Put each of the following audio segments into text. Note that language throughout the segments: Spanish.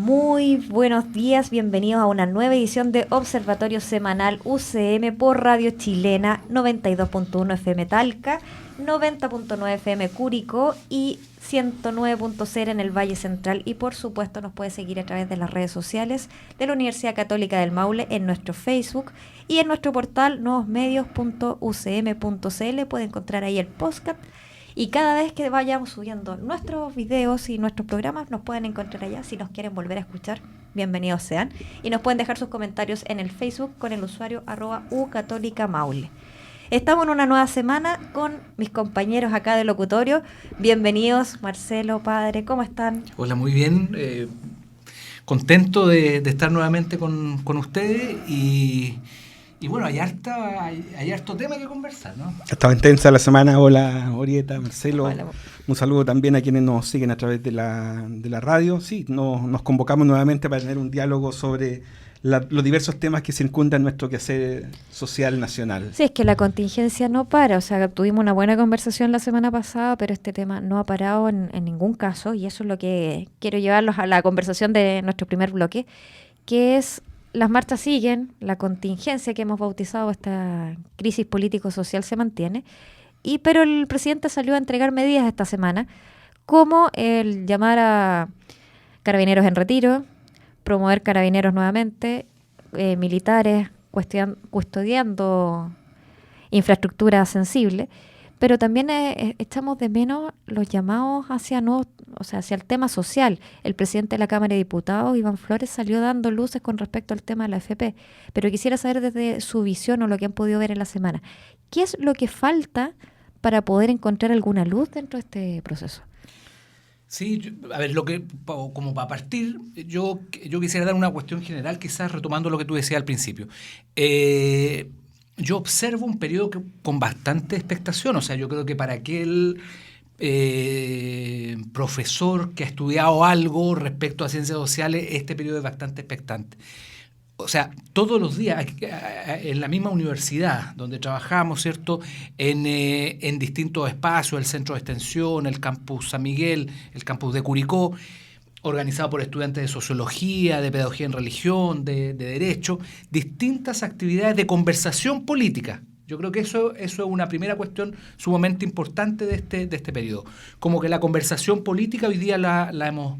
Muy buenos días, bienvenidos a una nueva edición de Observatorio Semanal UCM por Radio Chilena 92.1 FM Talca, 90.9 FM Curicó y 109.0 en el Valle Central. Y por supuesto nos puede seguir a través de las redes sociales de la Universidad Católica del Maule en nuestro Facebook y en nuestro portal nuevosmedios.ucm.cl. Puede encontrar ahí el podcast. Y cada vez que vayamos subiendo nuestros videos y nuestros programas, nos pueden encontrar allá. Si nos quieren volver a escuchar, bienvenidos sean. Y nos pueden dejar sus comentarios en el Facebook con el usuario @ucatólicamaule. Estamos en una nueva semana con mis compañeros acá de locutorio. Bienvenidos, Marcelo, Padre, ¿cómo están? Hola, muy bien. Contento de estar nuevamente con ustedes y bueno, hay harto tema que conversar, ¿no? Estaba intensa la semana. Hola, Orieta, Marcelo. Hola. Un saludo también a quienes nos siguen a través de la radio. Sí, nos convocamos nuevamente para tener un diálogo sobre los diversos temas que circundan nuestro quehacer social nacional. Sí, es que la contingencia no para. O sea, tuvimos una buena conversación la semana pasada, pero este tema no ha parado en ningún caso. Y eso es lo que quiero llevarlos a la conversación de nuestro primer bloque, que es: las marchas siguen, la contingencia que hemos bautizado esta crisis político-social se mantiene, pero el presidente salió a entregar medidas esta semana, como el llamar a carabineros en retiro, promover carabineros nuevamente, militares custodiando infraestructura sensible, pero también echamos de menos los llamados hacia el tema social. El presidente de la Cámara de Diputados, Iván Flores, salió dando luces con respecto al tema de la AFP, pero quisiera saber desde su visión o lo que han podido ver en la semana, ¿qué es lo que falta para poder encontrar alguna luz dentro de este proceso? Sí, a ver, como para partir, yo quisiera dar una cuestión general, quizás retomando lo que tú decías al principio. Yo observo un periodo con bastante expectación. O sea, yo creo que para aquel profesor que ha estudiado algo respecto a ciencias sociales, este periodo es bastante expectante. O sea, todos los días en la misma universidad donde trabajamos, ¿cierto? En distintos espacios, el centro de extensión, el campus San Miguel, el campus de Curicó, organizado por estudiantes de sociología, de pedagogía en religión, de derecho, distintas actividades de conversación política. Yo creo que eso es una primera cuestión sumamente importante de este periodo. Como que la conversación política hoy día la hemos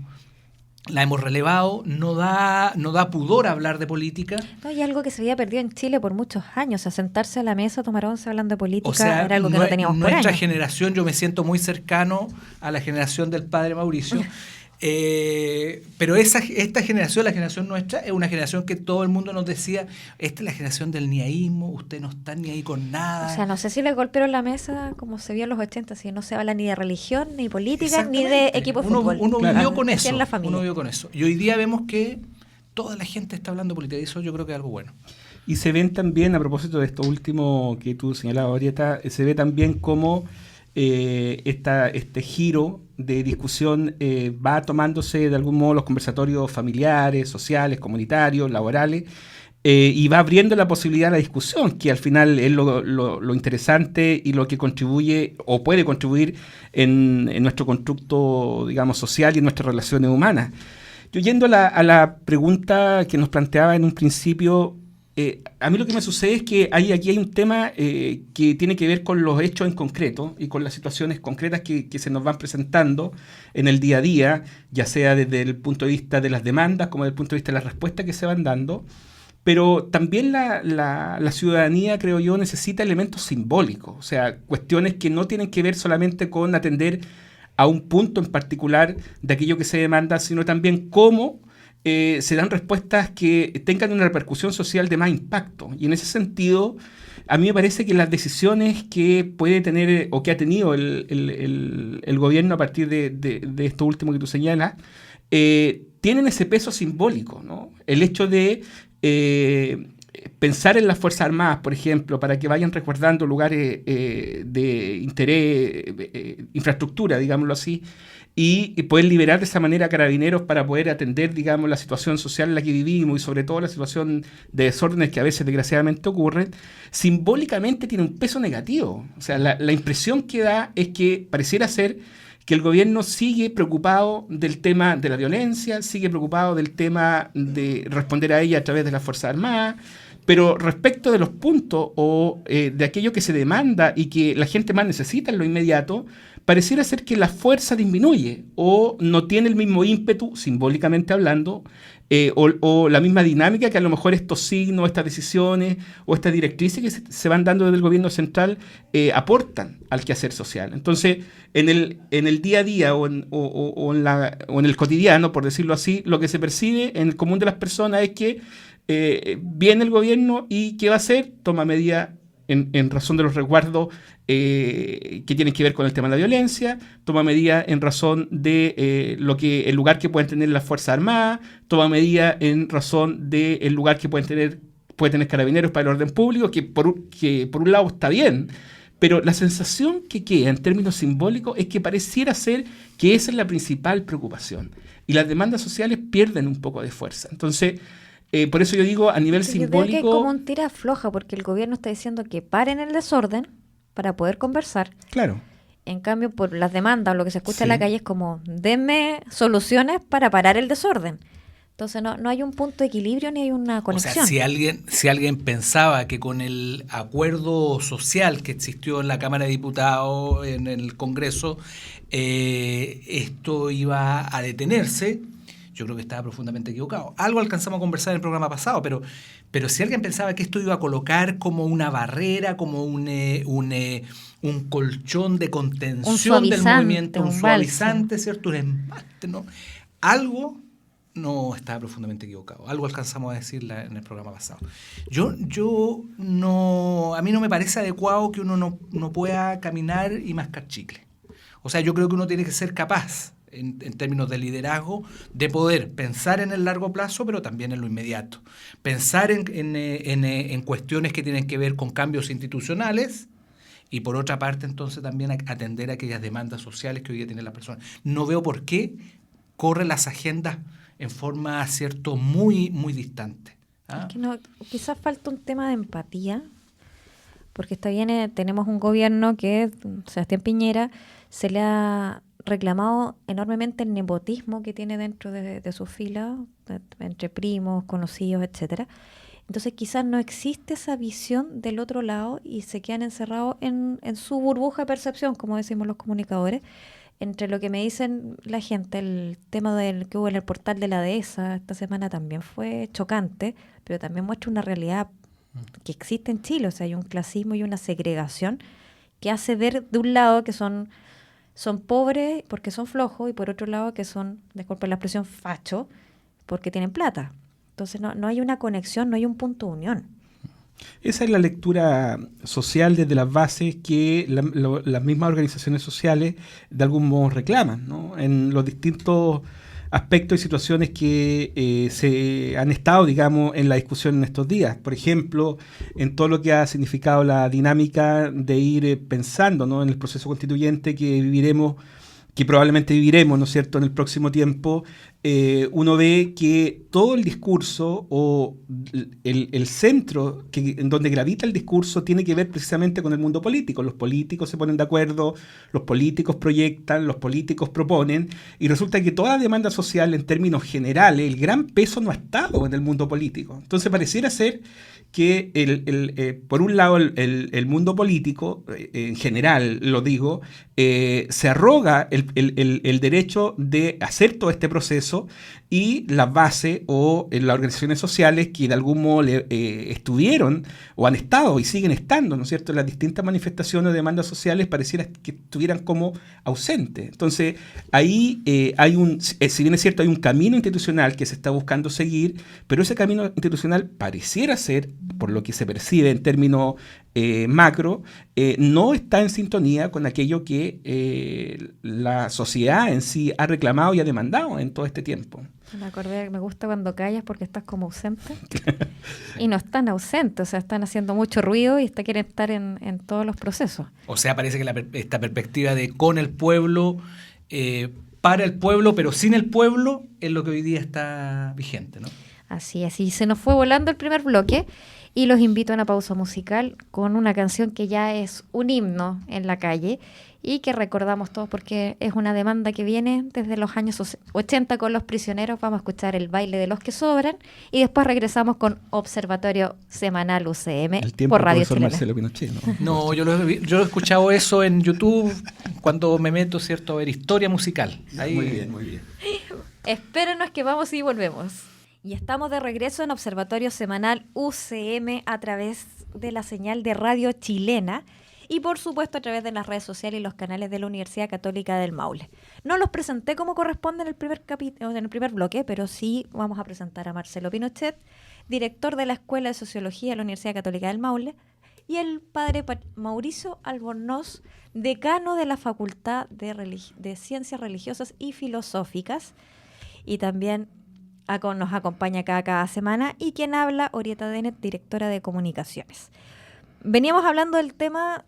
relevado, no da pudor hablar de política. No, hay algo que se había perdido en Chile por muchos años, a sentarse a la mesa, tomar once hablando de política, o sea, era algo que no teníamos por años. Nuestra generación, yo me siento muy cercano a la generación del padre Mauricio. Pero esta generación, la generación nuestra, es una generación que todo el mundo nos decía: esta es la generación del niaísmo, usted no está ni ahí con nada. O sea, no sé si le golpearon la mesa como se vio en los 80, si no se habla ni de religión, ni política, ni de equipo de fútbol. Uno vivió con eso. Uno vivió con eso. Y hoy día vemos que toda la gente está hablando de política, y eso yo creo que es algo bueno. Y se ven también, a propósito de esto último que tú señalabas, Orieta, se ve también cómo este giro de discusión va tomándose de algún modo los conversatorios familiares, sociales, comunitarios, laborales, y va abriendo la posibilidad a la discusión, que al final es lo interesante y lo que contribuye o puede contribuir en nuestro constructo, digamos, social y en nuestras relaciones humanas. Yo yendo a la pregunta que nos planteaba en un principio, a mí lo que me sucede es que aquí hay un tema que tiene que ver con los hechos en concreto y con las situaciones concretas que se nos van presentando en el día a día, ya sea desde el punto de vista de las demandas como desde el punto de vista de las respuestas que se van dando. Pero también la ciudadanía, creo yo, necesita elementos simbólicos, o sea, cuestiones que no tienen que ver solamente con atender a un punto en particular de aquello que se demanda, sino también cómo se dan respuestas que tengan una repercusión social de más impacto. Y en ese sentido, a mí me parece que las decisiones que puede tener o que ha tenido el gobierno a partir de esto último que tú señalas, tienen ese peso simbólico, ¿no? El hecho de pensar en las Fuerzas Armadas, por ejemplo, para que vayan resguardando lugares de interés, infraestructura, digámoslo así, y poder liberar de esa manera a carabineros para poder atender, digamos, la situación social en la que vivimos y sobre todo la situación de desórdenes que a veces desgraciadamente ocurren, simbólicamente tiene un peso negativo. O sea, la impresión que da es que pareciera ser que el gobierno sigue preocupado del tema de la violencia, sigue preocupado del tema de responder a ella a través de las Fuerzas Armadas, pero respecto de los puntos o de aquello que se demanda y que la gente más necesita en lo inmediato, pareciera ser que la fuerza disminuye o no tiene el mismo ímpetu, simbólicamente hablando, o la misma dinámica que a lo mejor estos signos, estas decisiones o estas directrices que se van dando desde el gobierno central aportan al quehacer social. Entonces, en el día a día o en el cotidiano, por decirlo así, lo que se percibe en el común de las personas es que viene el gobierno y ¿qué va a hacer? Toma medidas en razón de los resguardos que tienen que ver con el tema de la violencia, toma medidas en razón de el lugar que pueden tener las Fuerzas Armadas, toma medidas en razón del lugar que puede tener Carabineros para el orden público, que por un lado está bien, pero la sensación que queda en términos simbólicos es que pareciera ser que esa es la principal preocupación y las demandas sociales pierden un poco de fuerza. Entonces, por eso yo digo, a nivel simbólico... Yo creo que es como un tira floja, porque el gobierno está diciendo que paren el desorden para poder conversar. Claro. En cambio, por las demandas o lo que se escucha Sí. en la calle es como, denme soluciones para parar el desorden. Entonces no hay un punto de equilibrio ni hay una conexión. O sea, si alguien pensaba que con el acuerdo social que existió en la Cámara de Diputados, en el Congreso, esto iba a detenerse, yo creo que estaba profundamente equivocado. Algo alcanzamos a conversar en el programa pasado, pero si alguien pensaba que esto iba a colocar como una barrera, como un colchón de contención del movimiento, un suavizante, ¿cierto? Un empate, ¿no? Algo no estaba profundamente equivocado. Algo alcanzamos a decirla en el programa pasado. A mí no me parece adecuado que uno no pueda caminar y mascar chicle. O sea, yo creo que uno tiene que ser capaz, en términos de liderazgo, de poder pensar en el largo plazo, pero también en lo inmediato. Pensar en cuestiones que tienen que ver con cambios institucionales y, por otra parte, entonces también atender a aquellas demandas sociales que hoy día tienen las personas. No veo por qué corren las agendas en forma, cierto, muy, muy distante. ¿Ah? Es que no, quizás falta un tema de empatía, porque está bien, tenemos un gobierno que, Sebastián Piñera, se le ha reclamado enormemente el nepotismo que tiene dentro de sus filas, entre primos, conocidos, etcétera. Entonces quizás no existe esa visión del otro lado y se quedan encerrados en su burbuja de percepción, como decimos los comunicadores, entre lo que me dicen la gente. El tema que hubo en el portal de la dehesa esta semana también fue chocante, pero también muestra una realidad que existe en Chile. O sea, hay un clasismo y una segregación que hace ver de un lado que son pobres porque son flojos y por otro lado que son, disculpen la expresión, fachos porque tienen plata. Entonces no hay una conexión, no hay un punto de unión. Esa es la lectura social desde las bases que las mismas organizaciones sociales de algún modo reclaman, ¿no? En los distintos aspectos y situaciones que se han estado, digamos, en la discusión en estos días. Por ejemplo, en todo lo que ha significado la dinámica de ir pensando, ¿no?, en el proceso constituyente que probablemente viviremos, ¿no es cierto?, en el próximo tiempo. Uno ve que todo el discurso o el centro en donde gravita el discurso tiene que ver precisamente con el mundo político. Los políticos se ponen de acuerdo, los políticos proyectan, los políticos proponen, y resulta que toda demanda social en términos generales, el gran peso no ha estado en el mundo político. Entonces pareciera ser que por un lado el mundo político, en general lo digo, se arroga el derecho de hacer todo este proceso, y las bases o las organizaciones sociales que de algún modo estuvieron o han estado y siguen estando, ¿no es cierto?, en las distintas manifestaciones de demandas sociales, pareciera que estuvieran como ausentes. Entonces ahí si bien es cierto, hay un camino institucional que se está buscando seguir, pero ese camino institucional pareciera ser, por lo que se percibe en términos macro, no está en sintonía con aquello que la sociedad en sí ha reclamado y ha demandado en todo este tiempo. Me acordé que me gusta cuando callas porque estás como ausente. Y no están ausentes, o sea, están haciendo mucho ruido y quieren estar en todos los procesos. O sea, parece que esta perspectiva de con el pueblo, para el pueblo, pero sin el pueblo, es lo que hoy día está vigente, ¿no? Así es, y se nos fue volando el primer bloque. Y los invito a una pausa musical con una canción que ya es un himno en la calle y que recordamos todos porque es una demanda que viene desde los años 80 con los prisioneros. Vamos a escuchar El baile de los que sobran y después regresamos con Observatorio Semanal UCM El tiempo por Radio profesor Chilena. Marcelo Pinochet, ¿no? No, yo he escuchado eso en YouTube cuando me meto, ¿cierto?, a ver historia musical. Ahí, Muy bien, muy bien. Espérenos que vamos y volvemos. Y estamos de regreso en Observatorio Semanal UCM a través de la señal de Radio Chilena y por supuesto a través de las redes sociales y los canales de la Universidad Católica del Maule. No los presenté como corresponde en el primer bloque, pero sí vamos a presentar a Marcelo Pinochet, director de la Escuela de Sociología de la Universidad Católica del Maule, y el padre Mauricio Albornoz, decano de la Facultad de Ciencias Religiosas y Filosóficas, y también nos acompaña cada semana, y quien habla, Orieta Denet, directora de Comunicaciones. Veníamos hablando del tema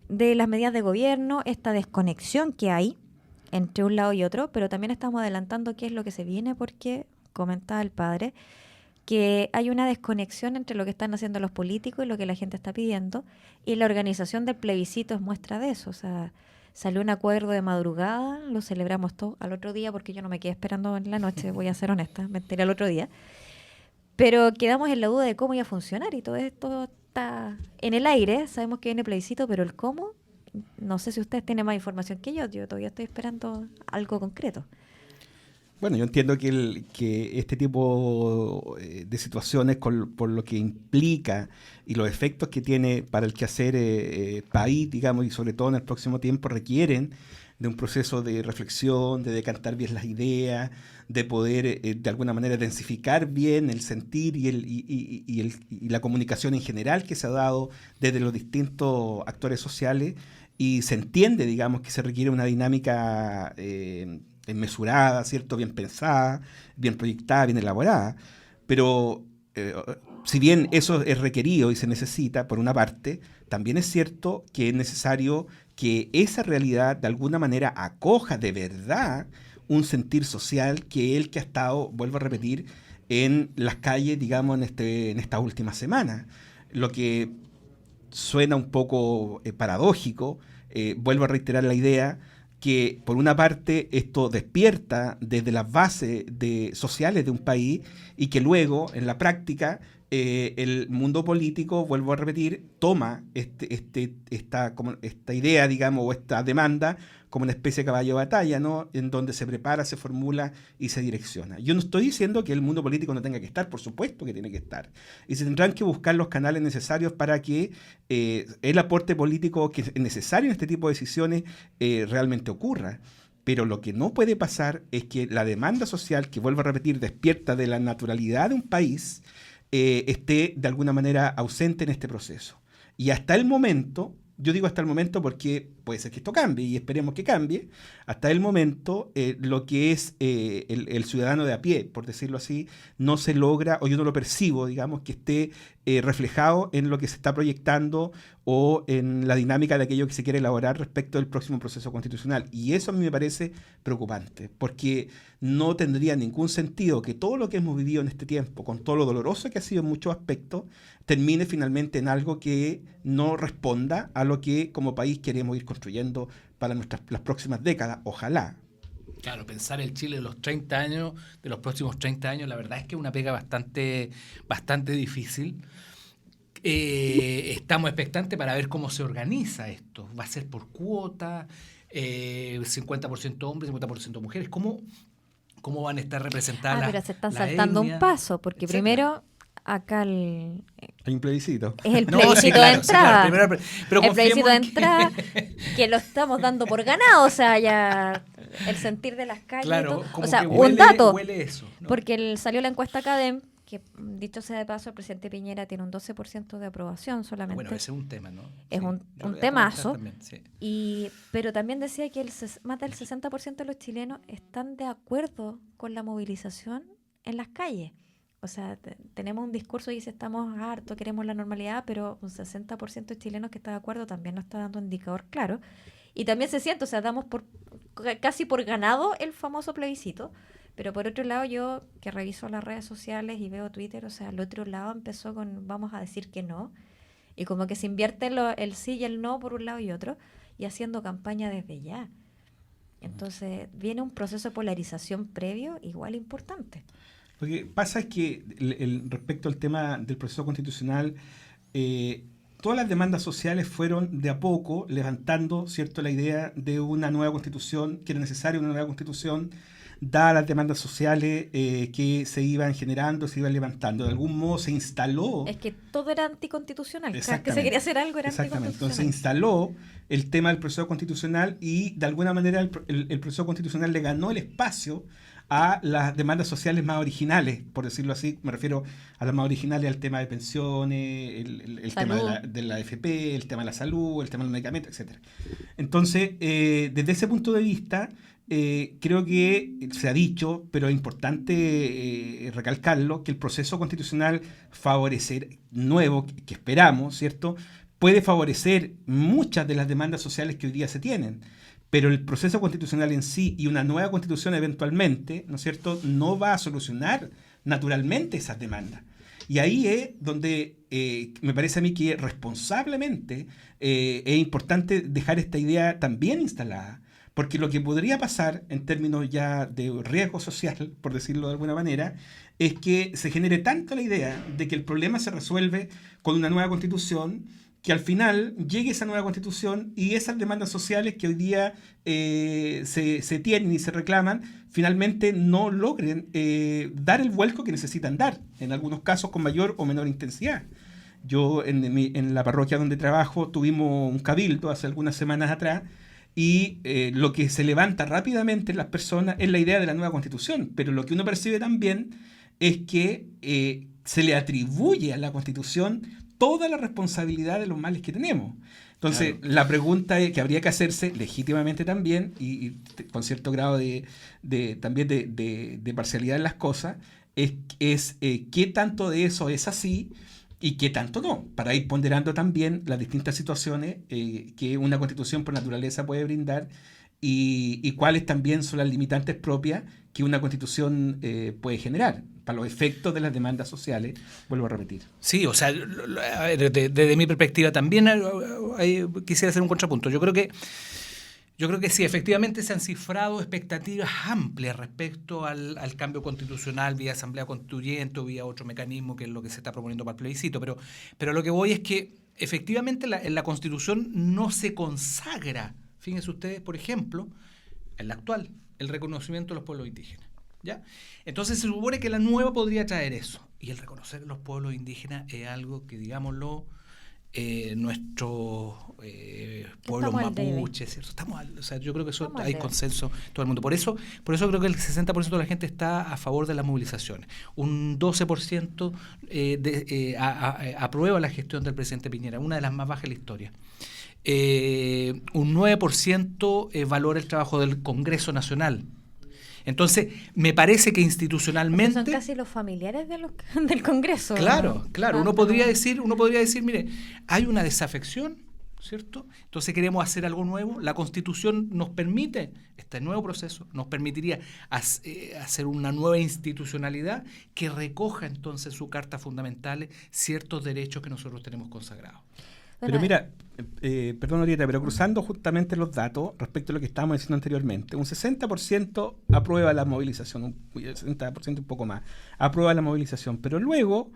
de las medidas de gobierno, esta desconexión que hay entre un lado y otro, pero también estamos adelantando qué es lo que se viene, porque comentaba el padre que hay una desconexión entre lo que están haciendo los políticos y lo que la gente está pidiendo, y la organización del plebiscito es muestra de eso. O sea, salió un acuerdo de madrugada, lo celebramos todo al otro día, porque yo no me quedé esperando en la noche, voy a ser honesta, me enteré al otro día, pero quedamos en la duda de cómo iba a funcionar, y todo esto está en el aire. Sabemos que viene plebiscito, pero el cómo, no sé si ustedes tienen más información que yo todavía estoy esperando algo concreto. Bueno, yo entiendo que este tipo de situaciones, por lo que implica y los efectos que tiene para el quehacer país, digamos, y sobre todo en el próximo tiempo, requieren de un proceso de reflexión, de decantar bien las ideas, de poder de alguna manera densificar bien el sentir y la comunicación en general que se ha dado desde los distintos actores sociales, y se entiende, digamos, que se requiere una dinámica mesurada, ¿cierto?, bien pensada, bien proyectada, bien elaborada, pero si bien eso es requerido y se necesita, por una parte, también es cierto que es necesario que esa realidad de alguna manera acoja de verdad un sentir social que el que ha estado, vuelvo a repetir, en las calles, digamos, en esta última semana. Lo que suena un poco paradójico, vuelvo a reiterar la idea, que por una parte esto despierta desde las bases sociales de un país, y que luego en la práctica el mundo político, vuelvo a repetir, toma esta idea, digamos, o esta demanda como una especie de caballo de batalla, ¿no?, en donde se prepara, se formula y se direcciona. Yo no estoy diciendo que el mundo político no tenga que estar, por supuesto que tiene que estar, y se tendrán que buscar los canales necesarios para que el aporte político que es necesario en este tipo de decisiones realmente ocurra. Pero lo que no puede pasar es que la demanda social, que vuelvo a repetir, despierta de la naturalidad de un país, esté de alguna manera ausente en este proceso. Y hasta el momento, yo digo hasta el momento porque puede ser que esto cambie y esperemos que cambie, hasta el momento lo que es el ciudadano de a pie, por decirlo así, no se logra, o yo no lo percibo, digamos, que esté reflejado en lo que se está proyectando o en la dinámica de aquello que se quiere elaborar respecto del próximo proceso constitucional. Y eso a mí me parece preocupante, porque no tendría ningún sentido que todo lo que hemos vivido en este tiempo, con todo lo doloroso que ha sido en muchos aspectos, termine finalmente en algo que no responda a lo que como país queremos ir construyendo para las próximas décadas, ojalá. Claro, pensar el Chile de los 30 años, de los próximos 30 años, la verdad es que es una pega bastante difícil. Estamos expectantes para ver cómo se organiza esto. ¿Va a ser por cuota? 50% hombres, 50% mujeres. ¿Cómo van a estar representadas pero se están la saltando etnia, un paso, porque etcétera? Primero, acá Hay un plebiscito. es el No, plebiscito sí, claro, de entrada. sí, claro. Pero El plebiscito de confiemos en entrada, que lo estamos dando por ganado, o sea, ya el sentir de las calles. Claro, y todo. como O sea, que un dato, huele eso, ¿no? porque salió la encuesta Academ, que dicho sea de paso, el presidente Piñera tiene un 12% de aprobación solamente. Bueno, ese es un tema, ¿no? Es Sí, un yo lo voy a temazo. comentar también, sí. Pero también decía que más del 60% de los chilenos están de acuerdo con la movilización en las calles. O sea, tenemos un discurso y dice estamos hartos, queremos la normalidad, pero un 60% de chilenos que está de acuerdo también nos está dando un indicador claro. Y también se siente, o sea, damos casi por ganado el famoso plebiscito, Pero por otro lado, yo que reviso las redes sociales y veo Twitter, o sea, el otro lado empezó con vamos a decir que no, y como que se invierte el sí y el no por un lado y otro, y haciendo campaña desde ya. Entonces viene un proceso de polarización previo igual importante. Lo que pasa es que respecto al tema del proceso constitucional, todas las demandas sociales fueron de a poco levantando, ¿cierto?, la idea de una nueva constitución, que era necesaria una nueva constitución, dadas las demandas sociales que se iban generando, se iban levantando. De algún modo se instaló... Es que todo era anticonstitucional. Cada que se quería hacer algo era anticonstitucional. Entonces se instaló el tema del proceso constitucional y de alguna manera el proceso constitucional le ganó el espacio a las demandas sociales más originales, por decirlo así. Me refiero a las más originales, al tema de pensiones, el tema de la AFP, el tema de la salud, el tema de los medicamentos, etcétera. Entonces, desde ese punto de vista, creo que se ha dicho, pero es importante recalcarlo, que el proceso constitucional nuevo, que esperamos, ¿cierto?, puede favorecer muchas de las demandas sociales que hoy día se tienen. Pero el proceso constitucional en sí y una nueva constitución eventualmente, ¿no es cierto?, no va a solucionar naturalmente esas demandas. Y ahí es donde me parece a mí que responsablemente es importante dejar esta idea también instalada. Porque lo que podría pasar en términos ya de riesgo social, por decirlo de alguna manera, es que se genere tanto la idea de que el problema se resuelve con una nueva constitución, que al final llegue esa nueva constitución y esas demandas sociales que hoy día se tienen y se reclaman, finalmente no logren dar el vuelco que necesitan dar, en algunos casos con mayor o menor intensidad. Yo en la parroquia donde trabajo tuvimos un cabildo hace algunas semanas atrás y lo que se levanta rápidamente en las personas es la idea de la nueva constitución, pero lo que uno percibe también es que se le atribuye a la constitución toda la responsabilidad de los males que tenemos. Entonces, claro, la pregunta que habría que hacerse legítimamente también, y con cierto grado también de parcialidad en las cosas, es qué tanto de eso es así y qué tanto no, para ir ponderando también las distintas situaciones que una constitución por naturaleza puede brindar y cuáles también son las limitantes propias que una constitución puede generar para los efectos de las demandas sociales, vuelvo a repetir. Sí, o sea, desde mi perspectiva también quisiera hacer un contrapunto. Yo creo que sí, efectivamente se han cifrado expectativas amplias respecto al cambio constitucional vía asamblea constituyente o vía otro mecanismo que es lo que se está proponiendo para el plebiscito, pero lo que voy es que efectivamente en la Constitución no se consagra, fíjense ustedes, por ejemplo, en la actual, el reconocimiento de los pueblos indígenas. ¿Ya? Entonces se supone que la nueva podría traer eso. Y el reconocer a los pueblos indígenas es algo que, digámoslo, nuestros pueblos mapuches, ¿cierto? O sea, yo creo que eso hay consenso todo el mundo. Por eso creo que el 60% de la gente está a favor de las movilizaciones. Un 12% aprueba la gestión del presidente Piñera, una de las más bajas de la historia. Un 9% valora el trabajo del Congreso Nacional. Entonces, me parece que institucionalmente... Porque son casi los familiares del Congreso. Claro, claro. Uno podría decir, mire, hay una desafección, ¿cierto? Entonces queremos hacer algo nuevo. La Constitución nos permite, este nuevo proceso, nos permitiría hacer una nueva institucionalidad que recoja entonces en sus cartas fundamentales ciertos derechos que nosotros tenemos consagrados. Pero mira, perdón Orieta, pero cruzando justamente los datos respecto a lo que estábamos diciendo anteriormente, un 60% aprueba la movilización, un 60% un poco más, aprueba la movilización, pero luego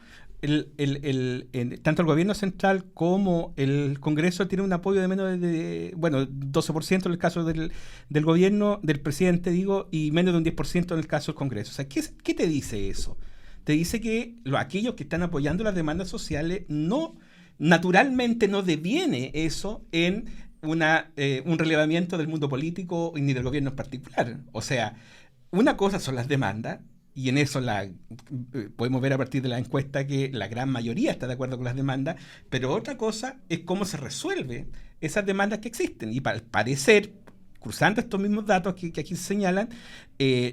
tanto el gobierno central como el Congreso tienen un apoyo de menos de 12% en el caso del gobierno, del presidente, digo, y menos de un 10% en el caso del Congreso. O sea, ¿qué te dice eso? Te dice que aquellos que están apoyando las demandas sociales naturalmente no deviene eso en un relevamiento del mundo político ni del gobierno en particular. O sea, una cosa son las demandas, y en eso podemos ver a partir de la encuesta que la gran mayoría está de acuerdo con las demandas, pero otra cosa es cómo se resuelve esas demandas que existen. Y al parecer, cruzando estos mismos datos que aquí se señalan,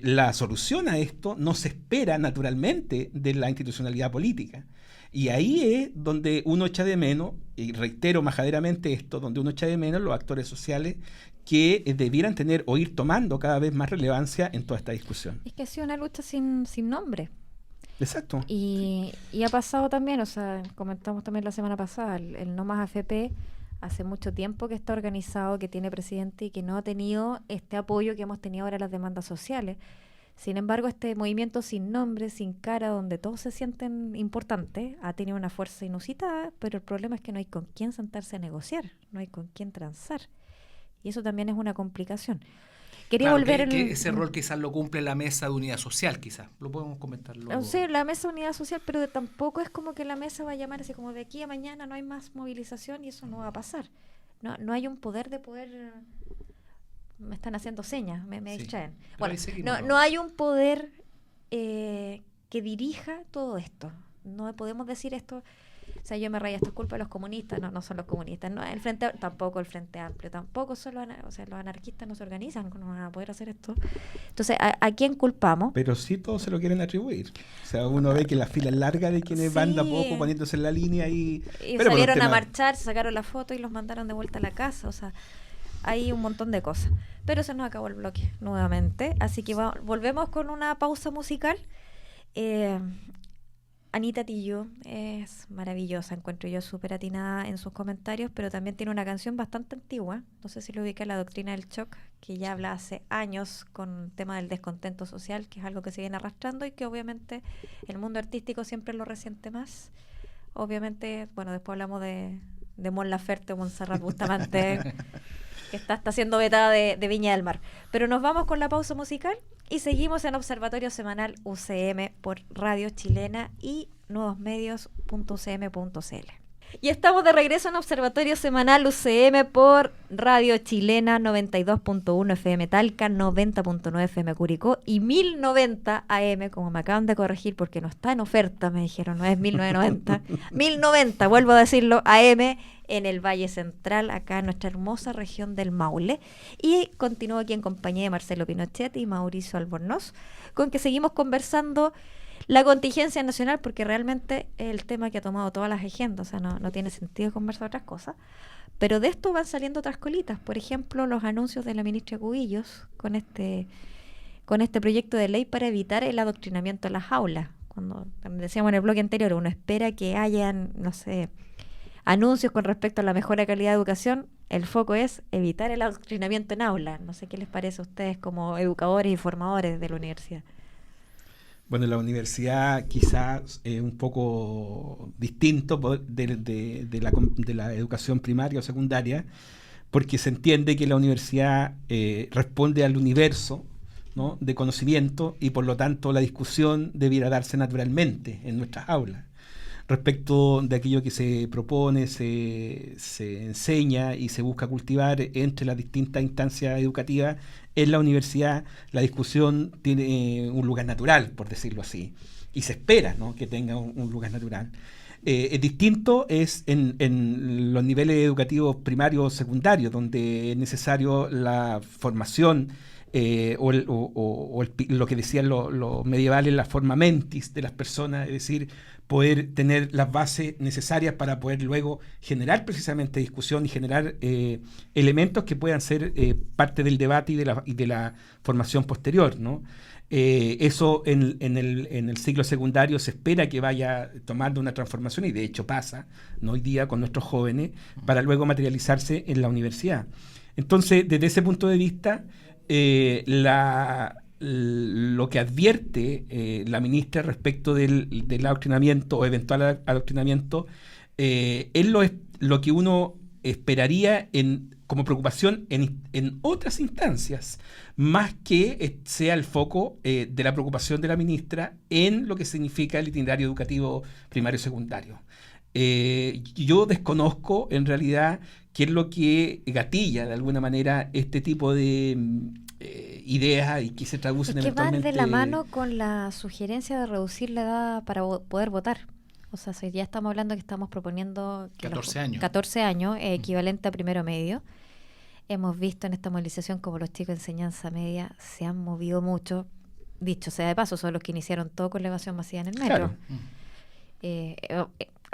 la solución a esto no se espera naturalmente de la institucionalidad política. Y ahí es donde uno echa de menos, y reitero majaderamente esto, donde uno echa de menos los actores sociales que debieran tener o ir tomando cada vez más relevancia en toda esta discusión. Es que ha sido una lucha sin nombre. Exacto. Y ha pasado también, o sea, comentamos también la semana pasada, el No Más AFP hace mucho tiempo que está organizado, que tiene presidente y que no ha tenido este apoyo que hemos tenido ahora en las demandas sociales. Sin embargo, este movimiento sin nombre, sin cara, donde todos se sienten importantes, ha tenido una fuerza inusitada, pero el problema es que no hay con quién sentarse a negociar, no hay con quién transar. Y eso también es una complicación. Quería Claro, volver que ese rol quizás lo cumple la mesa de unidad social, quizás. Lo podemos comentar luego. Sí, la mesa de unidad social, pero tampoco es como que la mesa va a llamar así como de aquí a mañana no hay más movilización y eso no va a pasar. No hay un poder de poder... Me están haciendo señas, me Sí. distraen. Pero Bueno, ahí seguimos, no hay un poder que dirija todo esto. No podemos decir esto... O sea, yo me rayo, esto es culpa de los comunistas. No son los comunistas. No, tampoco el Frente Amplio. Tampoco son los anarquistas no se organizan. No van a poder hacer esto. Entonces, ¿a quién culpamos? Pero sí todos se lo quieren atribuir. O sea, uno ve que la fila es larga de quienes van de a poco poniéndose en la línea y pero salieron a marchar, se sacaron la foto y los mandaron de vuelta a la casa. O sea, hay un montón de cosas. Pero se nos acabó el bloque nuevamente. Así que volvemos con una pausa musical. Anita Tillo es maravillosa, encuentro yo súper atinada en sus comentarios, pero también tiene una canción bastante antigua, no sé si lo ubica, La Doctrina del Shock, que ya habla hace años con el tema del descontento social, que es algo que se viene arrastrando y que obviamente el mundo artístico siempre lo resiente más. Obviamente, bueno, después hablamos de Mon Laferte o Montserrat Bustamante, que está siendo vetada de Viña del Mar. Pero nos vamos con la pausa musical y seguimos en Observatorio Semanal UCM por Radio Chilena y nuevosmedios.ucm.cl. Y estamos de regreso en Observatorio Semanal UCM por Radio Chilena 92.1 FM Talca, 90.9 FM Curicó y 1090 AM, como me acaban de corregir porque no está en oferta, me dijeron, no es 1990, 1090, vuelvo a decirlo, AM en el Valle Central, acá en nuestra hermosa región del Maule. Y continúo aquí en compañía de Marcelo Pinochet y Mauricio Albornoz, con que seguimos conversando la contingencia nacional, porque realmente es el tema que ha tomado todas las agendas, o sea, no tiene sentido conversar otras cosas. Pero de esto van saliendo otras colitas, por ejemplo, los anuncios de la ministra Cubillos con este proyecto de ley para evitar el adoctrinamiento en las aulas. Cuando decíamos en el bloque anterior, uno espera que hayan, no sé, anuncios con respecto a la mejora de calidad de educación, el foco es evitar el adoctrinamiento en aulas. No sé qué les parece a ustedes como educadores y formadores de la universidad. Bueno, la universidad quizás es un poco distinto de la educación primaria o secundaria, porque se entiende que la universidad responde al universo, ¿no?, de conocimiento, y por lo tanto la discusión debiera darse naturalmente en nuestras aulas. Respecto de aquello que se propone, se enseña y se busca cultivar entre las distintas instancias educativas, en la universidad la discusión tiene un lugar natural, por decirlo así, y se espera, ¿no?, que tenga un lugar natural. Distinto es en los niveles educativos primarios o secundarios, donde es necesario la formación lo que decían los medievales, la forma mentis de las personas, es decir, poder tener las bases necesarias para poder luego generar precisamente discusión y generar elementos que puedan ser parte del debate y de la formación posterior, ¿no? Eso en el ciclo secundario se espera que vaya tomando una transformación, y de hecho pasa, ¿no?, hoy día con nuestros jóvenes, para luego materializarse en la universidad. Entonces, desde ese punto de vista, lo que advierte la ministra respecto del adoctrinamiento o eventual adoctrinamiento es lo que uno esperaría como preocupación en otras instancias, más que sea el foco de la preocupación de la ministra en lo que significa el itinerario educativo primario y secundario. Yo desconozco en realidad qué es lo que gatilla de alguna manera este tipo de ideas y que se traducen eventualmente. Que van de la mano con la sugerencia de reducir la edad para poder votar. O sea, si ya estamos hablando que estamos proponiendo que 14 años, equivalente a primero medio. Hemos visto en esta movilización como los chicos de enseñanza media se han movido mucho. Dicho sea de paso, son los que iniciaron todo con la evasión masiva en el metro. Claro.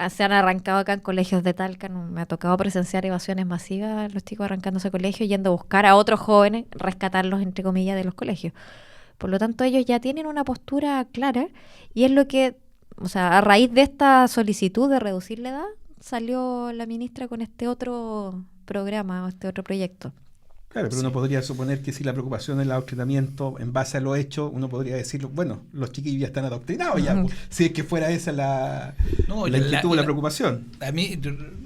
se han arrancado acá en colegios de Talca. Me ha tocado presenciar evasiones masivas, los chicos arrancándose a colegio, yendo a buscar a otros jóvenes, rescatarlos, entre comillas, de los colegios. Por lo tanto, ellos ya tienen una postura clara y es lo que, o sea, a raíz de esta solicitud de reducir la edad, salió la ministra con este otro programa, este otro proyecto. Claro, pero uno podría suponer que si la preocupación es el adoctrinamiento en base a lo hecho, uno podría decir, bueno, los chiquillos ya están adoctrinados ya, si es que fuera esa la inquietud o la preocupación. A mí,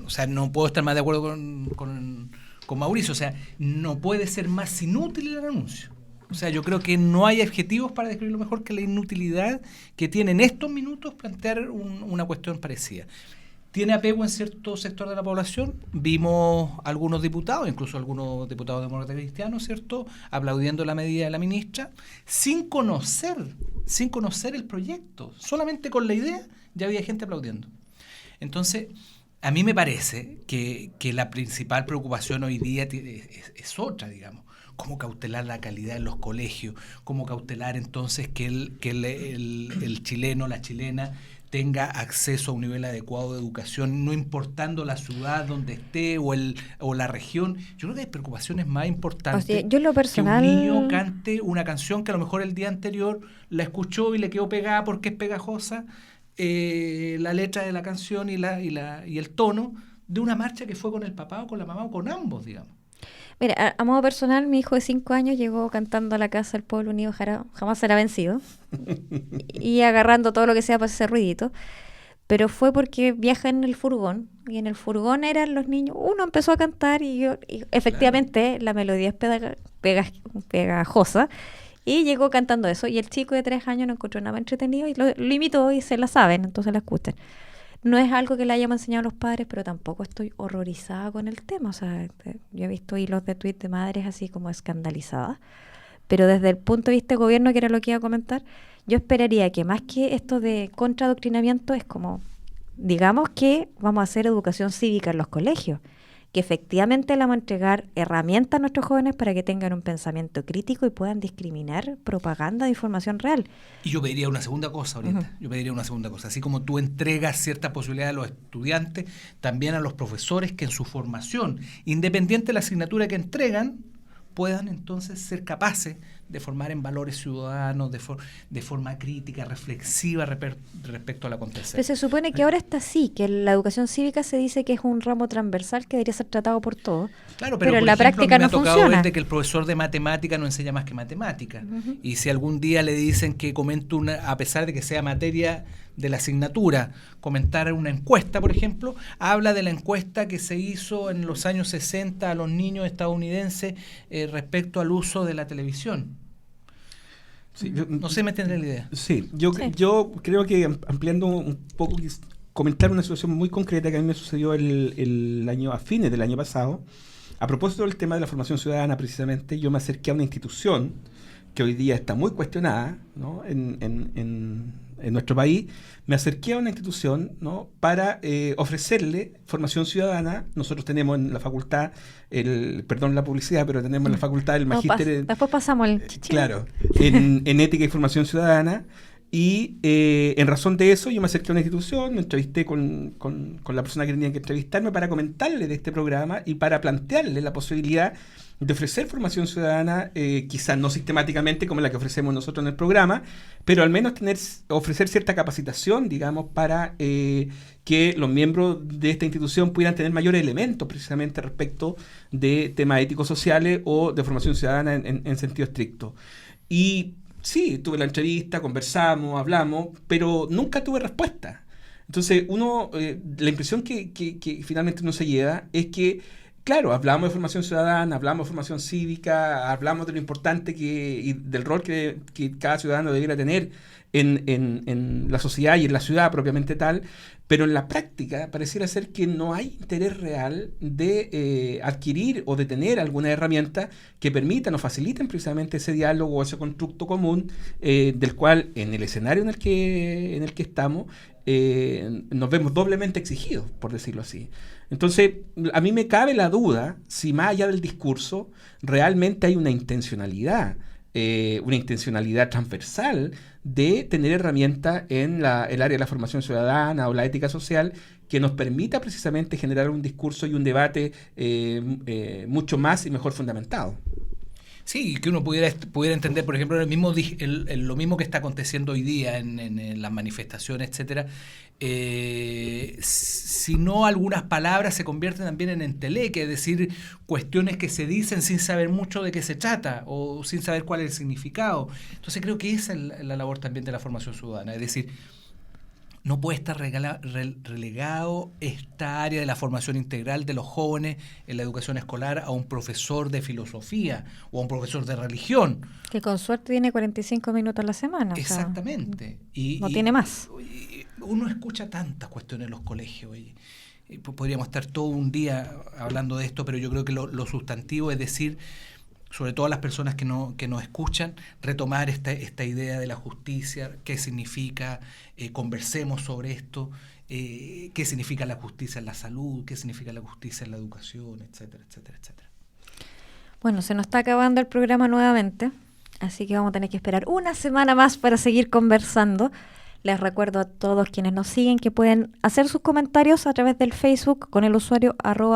o sea, no puedo estar más de acuerdo con Mauricio, o sea, no puede ser más inútil el anuncio. O sea, yo creo que no hay adjetivos para describirlo mejor que la inutilidad que tiene en estos minutos plantear una cuestión parecida. Tiene apego en cierto sector de la población. Vimos algunos diputados, incluso algunos diputados demócratas cristianos, ¿cierto?, aplaudiendo la medida de la ministra, sin conocer el proyecto. Solamente con la idea ya había gente aplaudiendo. Entonces, a mí me parece que la principal preocupación hoy día es otra, digamos. Cómo cautelar la calidad en los colegios, cómo cautelar entonces que el chileno, la chilena, tenga acceso a un nivel adecuado de educación, no importando la ciudad donde esté o la región. Yo creo que hay preocupaciones más importantes, o sea, yo en lo personal, que un niño cante una canción que a lo mejor el día anterior la escuchó y le quedó pegada porque es pegajosa, la letra de la canción y el tono de una marcha que fue con el papá o con la mamá o con ambos, digamos. Mira, a modo personal, mi hijo de 5 años llegó cantando a la casa del pueblo unido jamás será vencido y agarrando todo lo que sea para ese ruidito, pero fue porque viaja en el furgón y en el furgón eran los niños, uno empezó a cantar y efectivamente claro, la melodía es pegajosa y llegó cantando eso y el chico de 3 años no encontró nada entretenido y lo imitó y se la saben, entonces la escuchan. No es algo que le hayamos enseñado a los padres, pero tampoco estoy horrorizada con el tema. O sea, yo he visto hilos de tweets de madres así como escandalizadas. Pero desde el punto de vista de gobierno, que era lo que iba a comentar, yo esperaría que más que esto de contraadoctrinamiento es como, digamos que vamos a hacer educación cívica en los colegios, que efectivamente le vamos a entregar herramientas a nuestros jóvenes para que tengan un pensamiento crítico y puedan discriminar propaganda de información real. Y yo pediría una segunda cosa ahorita, así como tú entregas cierta posibilidad a los estudiantes, también a los profesores que en su formación, independiente de la asignatura que entregan, puedan entonces ser capaces de formar en valores ciudadanos, de forma crítica, reflexiva respecto al acontecer. Pero se supone que ahora está así, que la educación cívica se dice que es un ramo transversal que debería ser tratado por todos. Claro, pero en la práctica no funciona. Me ha tocado ver de que el profesor de matemática no enseña más que matemática. Y si algún día le dicen que comente a pesar de que sea materia de la asignatura, comentar una encuesta, por ejemplo, habla de la encuesta que se hizo en los años 60 a los niños estadounidenses respecto al uso de la televisión. Sí, no sé, me tendré la idea. Sí, yo creo que ampliando un poco, comentar una situación muy concreta que a mí me sucedió el año a fines del año pasado. A propósito del tema de la formación ciudadana, precisamente, yo me acerqué a una institución que hoy día está muy cuestionada, ¿no?, en nuestro país. Me acerqué a una institución, ¿no?, para ofrecerle formación ciudadana. Nosotros tenemos en la facultad, perdón la publicidad, pero tenemos en la facultad el magíster... Después pasamos el claro, en ética y formación ciudadana. Y en razón de eso yo me acerqué a una institución, me entrevisté con la persona que tenía que entrevistarme para comentarle de este programa y para plantearle la posibilidad de ofrecer formación ciudadana, quizás no sistemáticamente como la que ofrecemos nosotros en el programa, pero al menos ofrecer cierta capacitación, digamos, para que los miembros de esta institución pudieran tener mayores elementos precisamente respecto de temas éticos sociales o de formación ciudadana en sentido estricto. Y sí, tuve la entrevista, conversamos, hablamos, pero nunca tuve respuesta. Entonces, la impresión que finalmente uno se lleva es que, claro, hablamos de formación ciudadana, hablamos de formación cívica, hablamos de lo importante y del rol que cada ciudadano debiera tener en la sociedad y en la ciudad propiamente tal, pero en la práctica pareciera ser que no hay interés real de adquirir o de tener alguna herramienta que permitan o faciliten precisamente ese diálogo o ese constructo común del cual en el escenario en el que estamos nos vemos doblemente exigidos, por decirlo así. Entonces, a mí me cabe la duda si más allá del discurso realmente hay una intencionalidad transversal de tener herramientas en el área de la formación ciudadana o la ética social que nos permita precisamente generar un discurso y un debate mucho más y mejor fundamentado. Sí, que uno pudiera entender, por ejemplo, lo mismo que está aconteciendo hoy día en las manifestaciones, etcétera. Si no, algunas palabras se convierten también en enteleque, es decir, cuestiones que se dicen sin saber mucho de qué se trata o sin saber cuál es el significado. Entonces creo que esa es la labor también de la formación ciudadana, es decir, no puede estar relegado esta área de la formación integral de los jóvenes en la educación escolar a un profesor de filosofía o a un profesor de religión. Que con suerte tiene 45 minutos a la semana. Exactamente. O sea, no tiene más. Uno escucha tantas cuestiones en los colegios. Podríamos estar todo un día hablando de esto, pero yo creo que lo sustantivo es decir, sobre todo a las personas que nos escuchan, retomar esta idea de la justicia, qué significa, conversemos sobre esto, qué significa la justicia en la salud, qué significa la justicia en la educación, etcétera, etcétera, etcétera. Bueno, se nos está acabando el programa nuevamente, así que vamos a tener que esperar una semana más para seguir conversando. Les recuerdo a todos quienes nos siguen que pueden hacer sus comentarios a través del Facebook con el usuario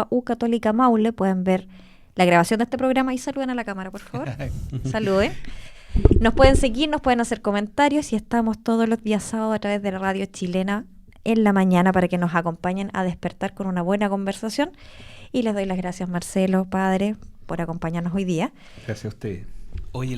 @ucatólicamaule. Pueden ver la grabación de este programa y saluden a la cámara, por favor. Saluden. Nos pueden seguir, nos pueden hacer comentarios y estamos todos los días sábados a través de la radio chilena en la mañana para que nos acompañen a despertar con una buena conversación. Y les doy las gracias, Marcelo, padre, por acompañarnos hoy día. Gracias a usted. Oye,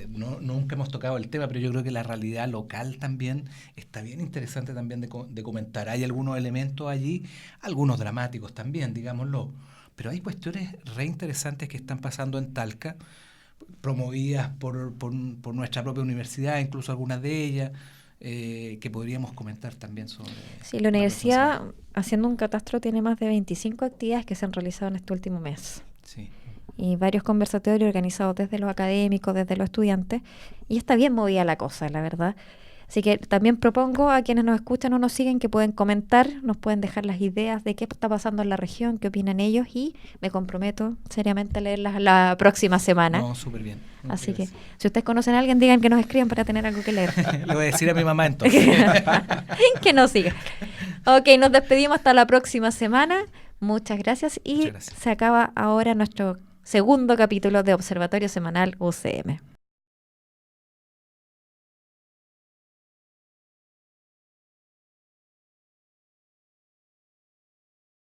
nunca hemos tocado el tema, pero yo creo que la realidad local también está bien interesante también de comentar. Hay algunos elementos allí, algunos dramáticos también, digámoslo. Pero hay cuestiones re interesantes que están pasando en Talca, promovidas por nuestra propia universidad, incluso algunas de ellas, que podríamos comentar también sobre. Sí, la universidad, haciendo un catastro, tiene más de 25 actividades que se han realizado en este último mes. Sí. Y varios conversatorios organizados desde los académicos, desde los estudiantes. Y está bien movida la cosa, la verdad. Así que también propongo a quienes nos escuchan o nos siguen que pueden comentar, nos pueden dejar las ideas de qué está pasando en la región, qué opinan ellos, y me comprometo seriamente a leerlas la próxima semana. No, súper bien. Así que si ustedes conocen a alguien, digan que nos escriban para tener algo que leer. Le voy a decir a mi mamá entonces. Que nos siga. Ok, nos despedimos hasta la próxima semana. Muchas gracias y se acaba ahora nuestro segundo capítulo de Observatorio Semanal UCM.